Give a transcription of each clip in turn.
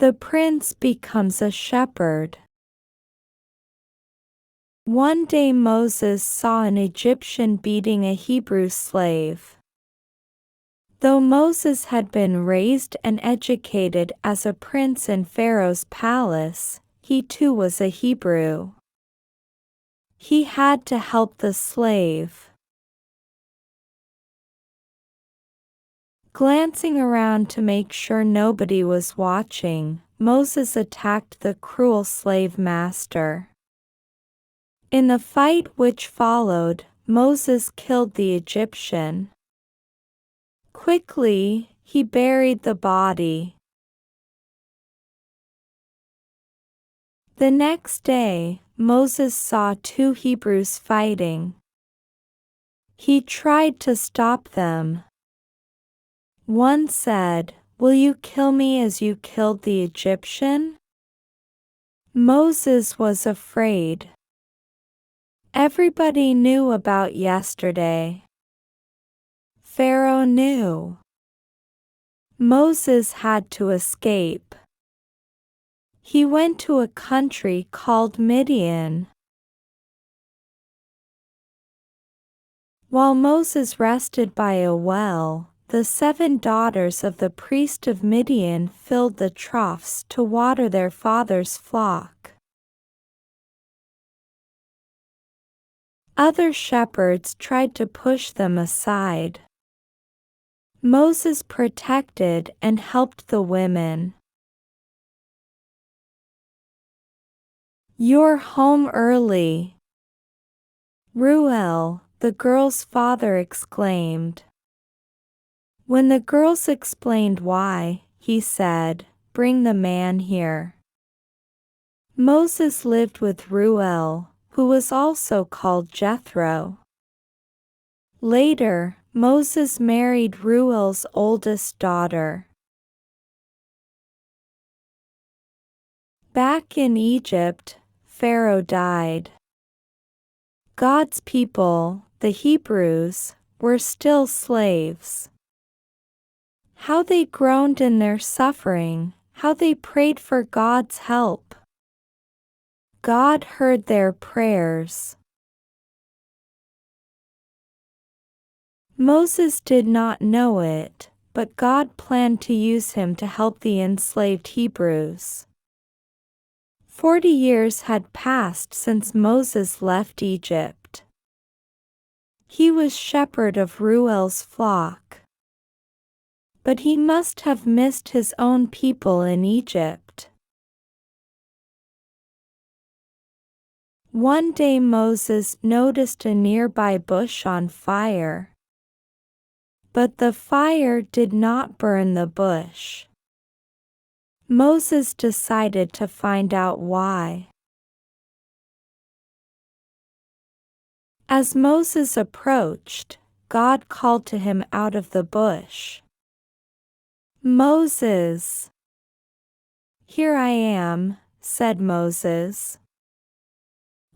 The prince becomes a shepherd. One day Moses saw an Egyptian beating a Hebrew slave. Though Moses had been raised and educated as a prince in Pharaoh's palace, he too was a Hebrew. He had to help the slave. Glancing around to make sure nobody was watching, Moses attacked the cruel slave master. In the fight which followed, Moses killed the Egyptian. Quickly, he buried the body. The next day, Moses saw two Hebrews fighting. He tried to stop them. One said, "Will you kill me as you killed the Egyptian?" Moses was afraid. Everybody knew about yesterday. Pharaoh knew. Moses had to escape. He went to a country called Midian. While Moses rested by a well, the 7 daughters of the priest of Midian filled the troughs to water their father's flock. Other shepherds tried to push them aside. Moses protected and helped the women. "You're home early." Reuel, the girl's father, exclaimed. When the girls explained why, he said, "Bring the man here." Moses lived with Reuel, who was also called Jethro. Later, Moses married Reuel's oldest daughter. Back in Egypt, Pharaoh died. God's people, the Hebrews, were still slaves. How they groaned in their suffering, how they prayed for God's help. God heard their prayers. Moses did not know it, but God planned to use him to help the enslaved Hebrews. 40 years had passed since Moses left Egypt. He was shepherd of Reuel's flock. But he must have missed his own people in Egypt. One day Moses noticed a nearby bush on fire. But the fire did not burn the bush. Moses decided to find out why. As Moses approached, God called to him out of the bush. "Moses." "Here I am," said Moses.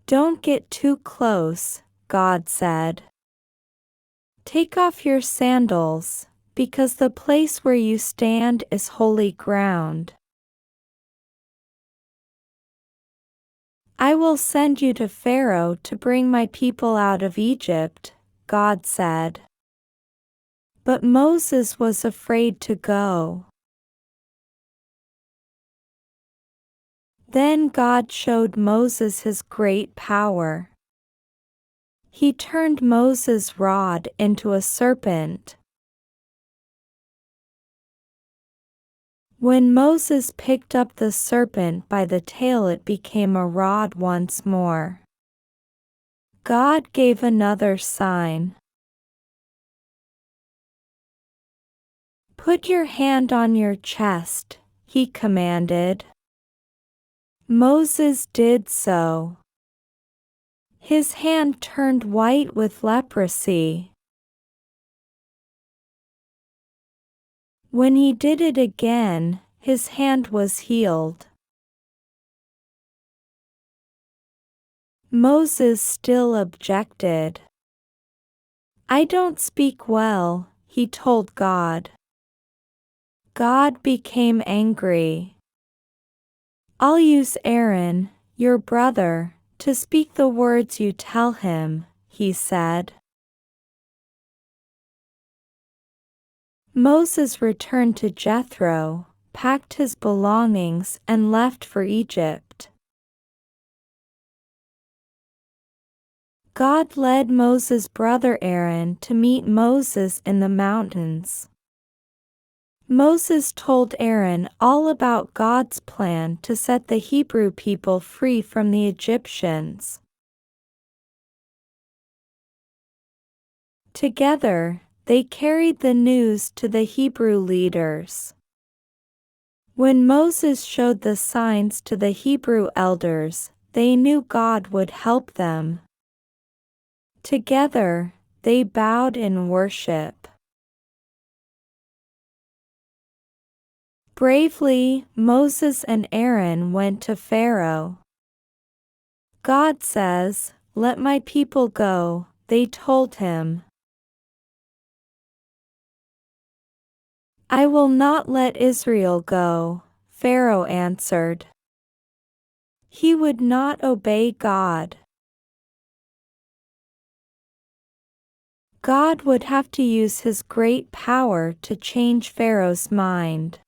"Don't get too close," God said. "Take off your sandals, because the place where you stand is holy ground. I will send you to Pharaoh to bring my people out of Egypt," God said. But Moses was afraid to go. Then God showed Moses his great power. He turned Moses' rod into a serpent. When Moses picked up the serpent by the tail, it became a rod once more. God gave another sign. "Put your hand on your chest," he commanded. Moses did so. His hand turned white with leprosy. When he did it again, his hand was healed. Moses still objected. "I don't speak well," he told God. God became angry. I'll use Aaron, your brother, to speak the words you tell him, he said. Moses returned to Jethro, packed his belongings and left for Egypt. God led Moses' brother Aaron to meet Moses in the mountains. Moses told Aaron all about God's plan to set the Hebrew people free from the Egyptians. Together, they carried the news to the Hebrew leaders. When Moses showed the signs to the Hebrew elders, they knew God would help them. Together, they bowed in worship. Bravely, Moses and Aaron went to Pharaoh. God says, "Let my people go," they told him. "I will not let Israel go," Pharaoh answered. He would not obey God. God would have to use his great power to change Pharaoh's mind.